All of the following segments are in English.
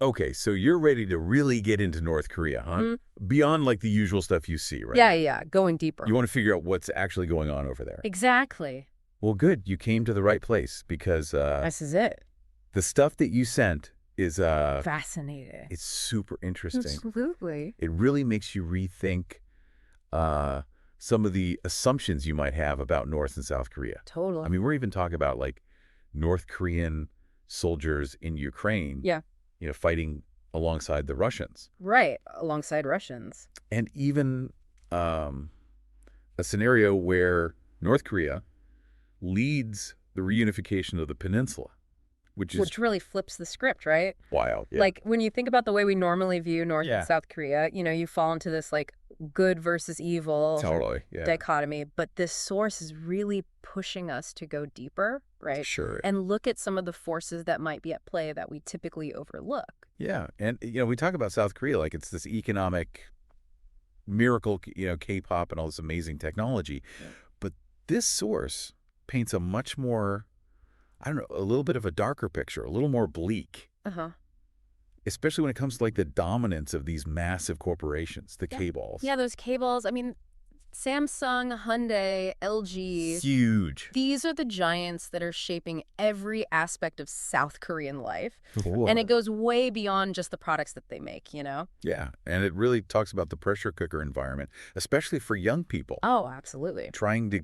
Okay, so you're ready to really get into North Korea, huh? Mm, Beyond like the usual stuff you see, right? yeah, going deeper. You want to figure out what's actually going on over there. Exactly. Well, good. You came to the right place because This is it. the stuff that you sent is Fascinating. it's super interesting. Absolutely. It really makes you rethink uh, some of the assumptions you might have about North and South Korea. Totally. I mean, we're even talking about like North Korean soldiers in Ukraine, Yeah. fighting alongside the Russians. Right. Alongside Russians. And even a scenario where North Korea leads the reunification of the peninsula, which is Which really flips the script, right? wild. Yeah. Like when you think about the way we normally view North Yeah. and South Korea, you fall into this like good versus evil Totally. Yeah. dichotomy, but this source is really pushing us to go deeper, right? Sure. And look at some of the forces that might be at play that we typically overlook. Yeah. And, we talk about South Korea like it's this economic miracle, K-pop and all this amazing technology. Yeah. But this source paints a much more, I don't know, a little bit of a darker picture, a little more bleak. Uh-huh. Especially when it comes to like the dominance of these massive corporations, the Yeah. K-balls. Yeah, those cables. I mean, Samsung, Hyundai, LG. Huge. These are the giants that are shaping every aspect of South Korean life. Whoa. And it goes way beyond just the products that they make, Yeah, and it really talks about the pressure cooker environment, especially for young people Oh, absolutely. trying to,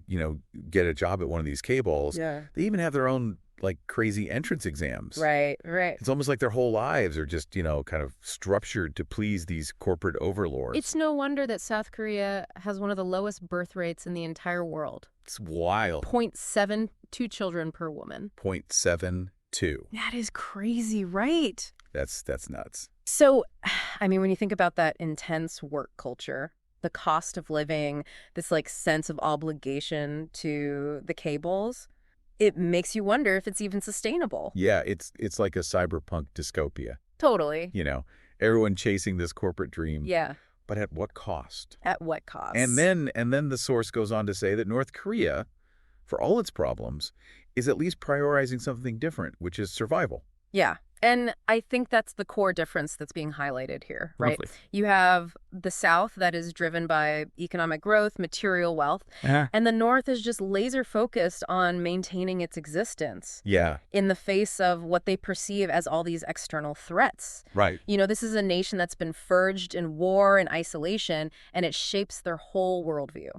get a job at one of these K-balls. Yeah. They even have their own like crazy entrance exams. Right. It's almost like their whole lives are just, kind of structured to please these corporate overlords. It's no wonder that South Korea has one of the lowest birth rates in the entire world. It's wild. 0.72 children per woman. 0.72. That is crazy, right? That's nuts. So, I mean, when you think about that intense work culture, the cost of living, this like sense of obligation to the cables, it makes you wonder if it's even sustainable. Yeah, it's like a cyberpunk dystopia. Totally. Everyone chasing this corporate dream. Yeah. But at what cost? At what cost? And then the source goes on to say that North Korea, for all its problems, is at least prioritizing something different, which is survival. Yeah. And I think that's the core difference that's being highlighted here, right? Roughly. You have the South that is driven by economic growth, material wealth, and the North is just laser focused on maintaining its existence Yeah, in the face of what they perceive as all these external threats. right. This is a nation that's been purged in war and isolation, and it shapes their whole worldview.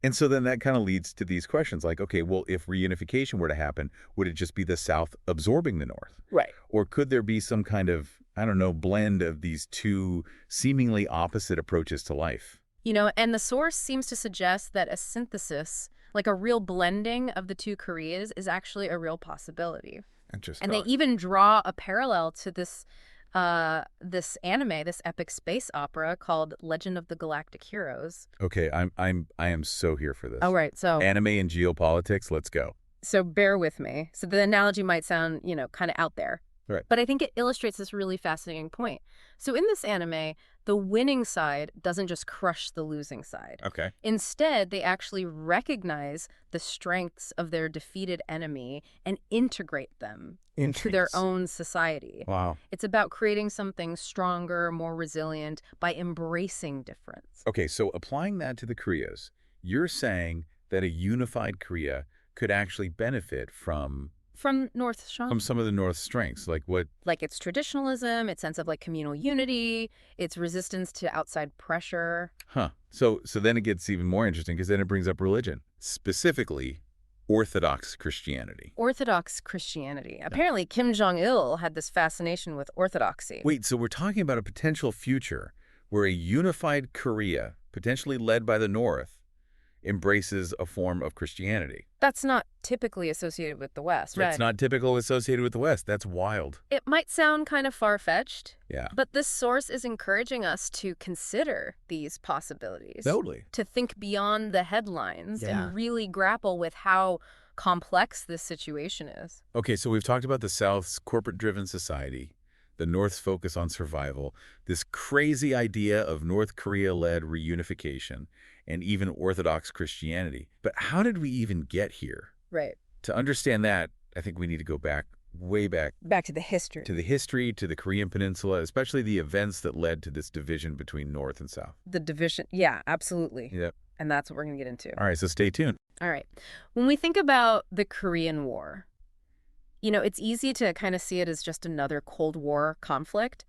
And so then that kind of leads to these questions like, okay, well, if reunification were to happen, would it just be the South absorbing the North? Right. Or could there be some kind of, I don't know, blend of these two seemingly opposite approaches to life? And the source seems to suggest that a synthesis, like a real blending of the two Koreas, is actually a real possibility. Interesting. And they even draw a parallel to this anime, this epic space opera called Legend of the Galactic Heroes. Okay, I am so here for this. Oh, right. Anime and geopolitics, let's go. So bear with me. So the analogy might sound, kind of out there. Right. But I think it illustrates this really fascinating point. So in this anime, the winning side doesn't just crush the losing side. Okay. Instead, they actually recognize the strengths of their defeated enemy and integrate them into their own society. Wow. It's about creating something stronger, more resilient by embracing difference. Okay, so applying that to the Koreas, you're saying that a unified Korea could actually benefit from From North Sean. from some of the North's strengths, like what? Like its traditionalism, its sense of like communal unity, its resistance to outside pressure. Huh. So then it gets even more interesting because then it brings up religion, specifically Orthodox Christianity. Orthodox Christianity. Apparently, Kim Jong-il had this fascination with orthodoxy. Wait, so we're talking about a potential future where a unified Korea, potentially led by the North, embraces a form of Christianity. That's not typically associated with the West, right? It's not typical associated with the West. That's wild. It might sound kind of far-fetched, Yeah. but this source is encouraging us to consider these possibilities. Totally. To think beyond the headlines Yeah. and really grapple with how complex this situation is. Okay, so we've talked about the South's corporate-driven society, the North's focus on survival, this crazy idea of North Korea-led reunification, and even Orthodox Christianity. But how did we even get here? Right. To understand that, I think we need to go back way back Back to the history. to the history, to the Korean Peninsula, especially the events that led to this division between North and South. The division. Yeah, absolutely. Yep. And that's what we're going to get into. All right, so stay tuned. All right. When we think about the Korean War, it's easy to kind of see it as just another Cold War conflict.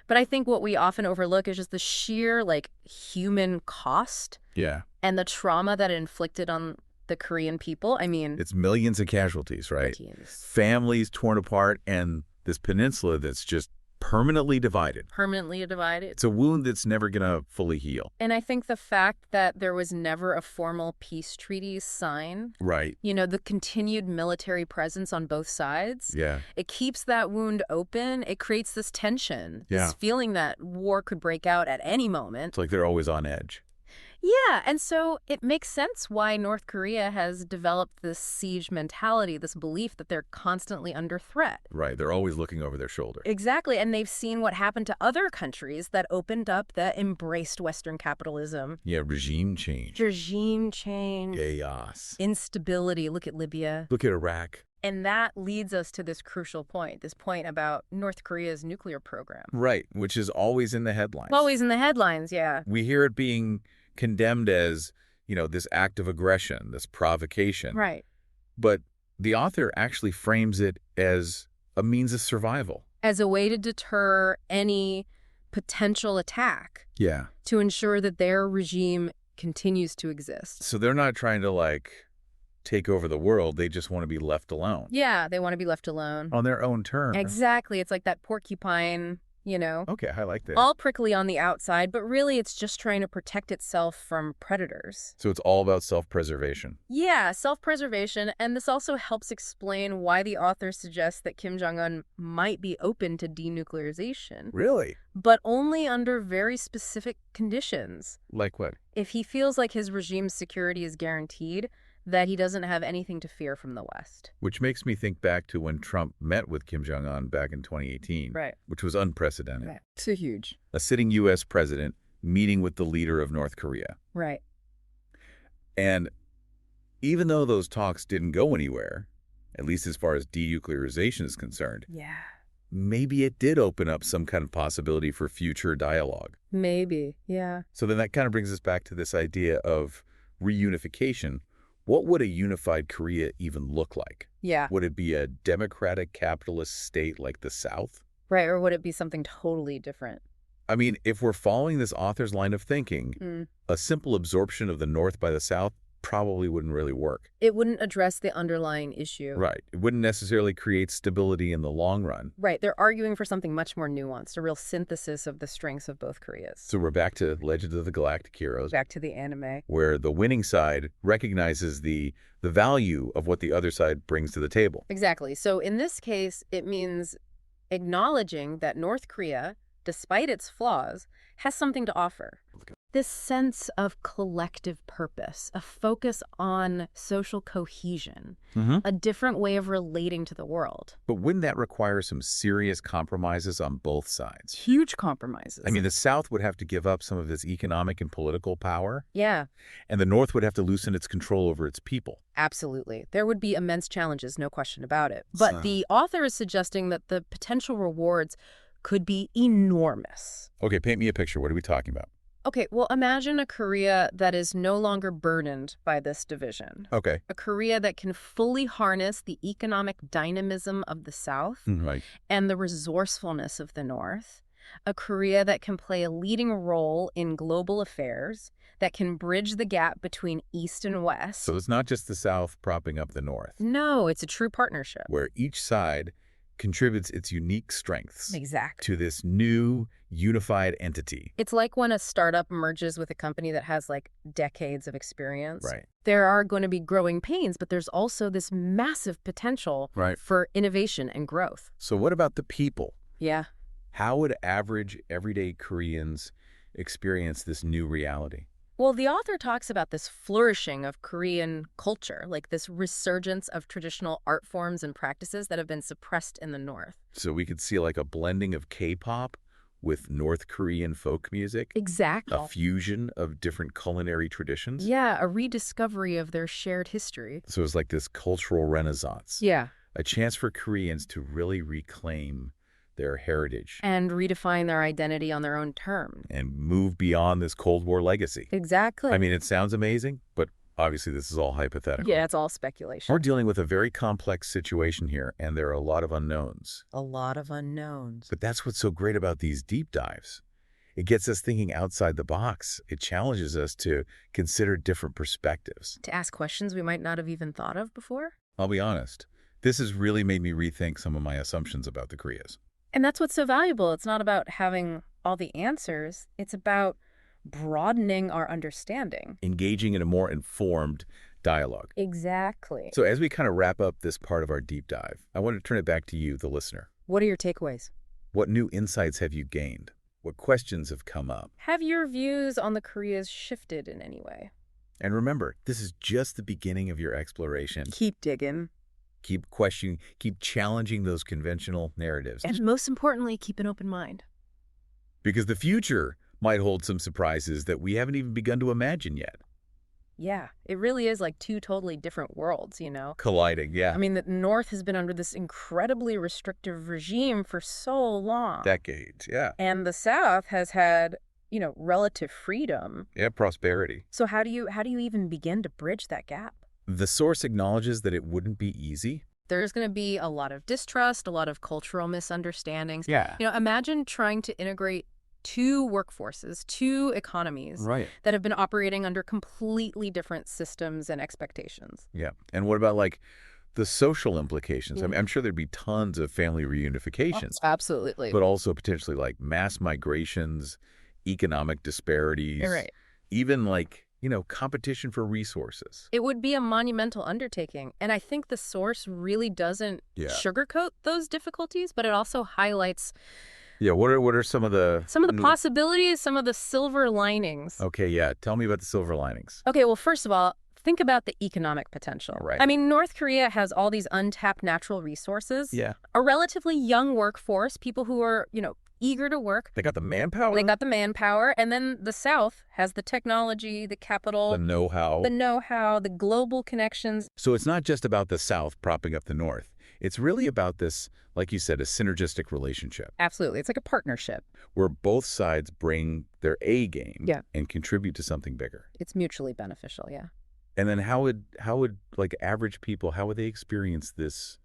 But I think what we often overlook is just the sheer, human cost Yeah. and the trauma that it inflicted on the Korean people. I mean, It's millions of casualties, right? millions. Families torn apart, and this peninsula that's just permanently divided. Permanently divided. It's a wound that's never going to fully heal. And I think the fact that there was never a formal peace treaty signed, Right. the continued military presence on both sides, Yeah. it keeps that wound open. It creates this tension, Yeah. this feeling that war could break out at any moment. It's like they're always on edge. Yeah, and so it makes sense why North Korea has developed this siege mentality, this belief that they're constantly under threat. Right. They're always looking over their shoulder. Exactly, and they've seen what happened to other countries that opened up, that embraced Western capitalism. Yeah, regime change. Regime change, Chaos. instability. Look at Libya. Look at Iraq. And that leads us to this crucial point, this point about North Korea's nuclear program. Right, which is always in the headlines. Always in the headlines, yeah. We hear it being condemned as, this act of aggression, this provocation. Right. But the author actually frames it as a means of survival. As a way to deter any potential attack, Yeah. to ensure that their regime continues to exist. So they're not trying to, take over the world. They just want to be left alone. Yeah, they want to be left alone. On their own terms. Exactly. It's like that porcupine, Okay, I like that. all prickly on the outside, but really it's just trying to protect itself from predators. So it's all about self-preservation. Yeah, self-preservation, and this also helps explain why the author suggests that Kim Jong-un might be open to denuclearization, Really? but only under very specific conditions. Like what? If he feels like his regime's security is guaranteed, that he doesn't have anything to fear from the West. Which makes me think back to when Trump met with Kim Jong-un back in 2018, Right. which was unprecedented. Right. So huge. A sitting U.S. president meeting with the leader of North Korea. Right. And even though those talks didn't go anywhere, at least as far as denuclearization is concerned, Yeah. maybe it did open up some kind of possibility for future dialogue. Maybe. Yeah. So then that kind of brings us back to this idea of reunification. What would a unified Korea even look like? Yeah. Would it be a democratic capitalist state like the South? Right. Or would it be something totally different? I mean, if we're following this author's line of thinking, Mm. a simple absorption of the North by the South probably wouldn't really work. It wouldn't address the underlying issue. Right. It wouldn't necessarily create stability in the long run. Right. They're arguing for something much more nuanced, a real synthesis of the strengths of both Koreas. So we're back to Legend of the Galactic Heroes, Back to the anime. where the winning side recognizes the value of what the other side brings to the table. Exactly. So in this case, it means acknowledging that North Korea, despite its flaws, has something to offer. This sense of collective purpose, a focus on social cohesion, a different way of relating to the world. But wouldn't that require some serious compromises on both sides? Huge compromises. I mean, the South would have to give up some of its economic and political power, yeah, and the North would have to loosen its control over its people. absolutely. There would be immense challenges, no question about it. But So- the author is suggesting that the potential rewards could be enormous. Okay, paint me a picture. What are we talking about? Okay, well, imagine a Korea that is no longer burdened by this division. Okay. A Korea that can fully harness the economic dynamism of the South Right. and the resourcefulness of the North. A Korea that can play a leading role in global affairs, that can bridge the gap between East and West. So it's not just the South propping up the North, No, it's a true partnership. where each side contributes its unique strengths Exactly. to this new unified entity. It's like when a startup merges with a company that has decades of experience. Right. There are going to be growing pains, but there's also this massive potential Right. for innovation and growth. So what about the people? Yeah. How would average, everyday Koreans experience this new reality? Well, the author talks about this flourishing of Korean culture, like this resurgence of traditional art forms and practices that have been suppressed in the North. So we could see a blending of K-pop with North Korean folk music, Exactly. a fusion of different culinary traditions. Yeah, a rediscovery of their shared history. So it's like this cultural renaissance. Yeah. A chance for Koreans to really reclaim their heritage And redefine their identity on their own terms. and move beyond this Cold War legacy. Exactly. I mean, it sounds amazing, but obviously this is all hypothetical. Yeah, it's all speculation. We're dealing with a very complex situation here, and there are a lot of unknowns. A lot of unknowns. But that's what's so great about these deep dives. It gets us thinking outside the box. It challenges us to consider different perspectives. To ask questions we might not have even thought of before. I'll be honest, this has really made me rethink some of my assumptions about the Koreas. And that's what's so valuable. It's not about having all the answers. It's about broadening our understanding. Engaging in a more informed dialogue. Exactly. So as we kind of wrap up this part of our deep dive, I want to turn it back to you, the listener. What are your takeaways? What new insights have you gained? What questions have come up? Have your views on the Koreas shifted in any way? And remember, this is just the beginning of your exploration. Keep digging. Keep questioning, keep challenging those conventional narratives. And most importantly, keep an open mind. Because the future might hold some surprises that we haven't even begun to imagine yet. Yeah, it really is like two totally different worlds, you know? Colliding, yeah. I mean, the North has been under this incredibly restrictive regime for so long. Decades, yeah. And the South has had, relative freedom. Yeah, prosperity. So how do you even begin to bridge that gap? The source acknowledges that it wouldn't be easy. There's going to be a lot of distrust, a lot of cultural misunderstandings. Yeah. Imagine trying to integrate two workforces, two economies Right. that have been operating under completely different systems and expectations. Yeah. And what about like the social implications? I Yeah. mean, I'm sure there'd be tons of family reunifications, Absolutely. but also potentially like mass migrations, economic disparities, Right. even like, competition for resources. It would be a monumental undertaking. And I think the source really doesn't Yeah. sugarcoat those difficulties, but it also highlights Yeah. What are some of the possibilities, some of the silver linings. Okay, yeah. Tell me about the silver linings. Okay, well, first of all, think about the economic potential. Right. I mean, North Korea has all these untapped natural resources, Yeah. a relatively young workforce, people who are, eager to work. They got the manpower, They got the manpower, and then the South has the technology, the capital, the know-how. the know-how, the global connections. So it's not just about the South propping up the North. It's really about this, like you said, a synergistic relationship Absolutely. It's like a partnership. where both sides bring their A game Yeah. and contribute to something bigger. It's mutually beneficial, yeah. And then how would like average people, how would they experience this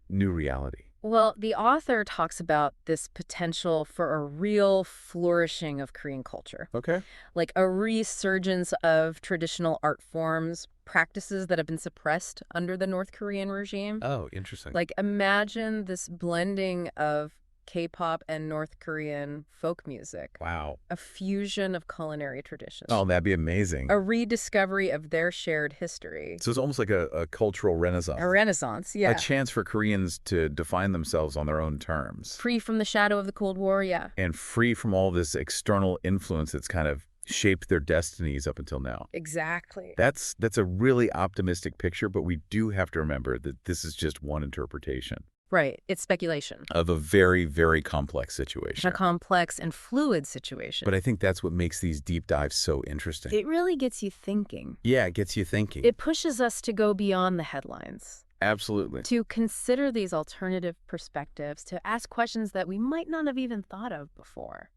new reality? Well, the author talks about this potential for a real flourishing of Korean culture, Okay. like a resurgence of traditional art forms, practices that have been suppressed under the North Korean regime. Oh, interesting. Like, imagine this blending of K-pop and North Korean folk music, Wow. a fusion of culinary traditions, Oh, that'd be amazing. a rediscovery of their shared history, So it's almost like a cultural renaissance. a renaissance, yeah. A chance for Koreans to define themselves on their own terms. Free from the shadow of the Cold War, yeah. And free from all this external influence that's kind of shaped their destinies up until now. Exactly. That's a really optimistic picture, but we do have to remember that this is just one interpretation Right. It's speculation. of a very, very complex It's situation. a complex and fluid situation. But I think that's what makes these deep dives so interesting. It really gets you thinking. Yeah, it gets you thinking. It pushes us to go beyond the headlines, Absolutely. to consider these alternative perspectives, to ask questions that we might not have even thought of before.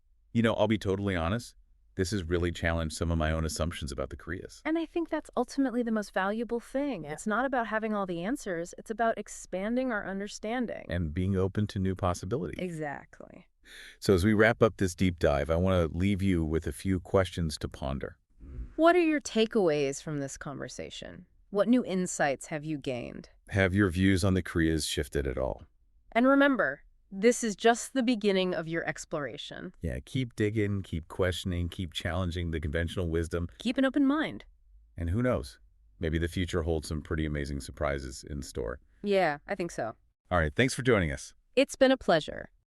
I'll be totally honest. This has really challenged some of my own assumptions about the Koreas. And I think that's ultimately the most valuable thing. It's not about having all the answers. It's about expanding our understanding. And being open to new possibilities. Exactly. So as we wrap up this deep dive, I want to leave you with a few questions to ponder. What are your takeaways from this conversation? What new insights have you gained? Have your views on the Koreas shifted at all? And remember, this is just the beginning of your exploration. Yeah, keep digging, keep questioning, keep challenging the conventional wisdom. Keep an open mind. And who knows? Maybe the future holds some pretty amazing surprises in store. Yeah, I think so. All right, thanks for joining us. It's been a pleasure.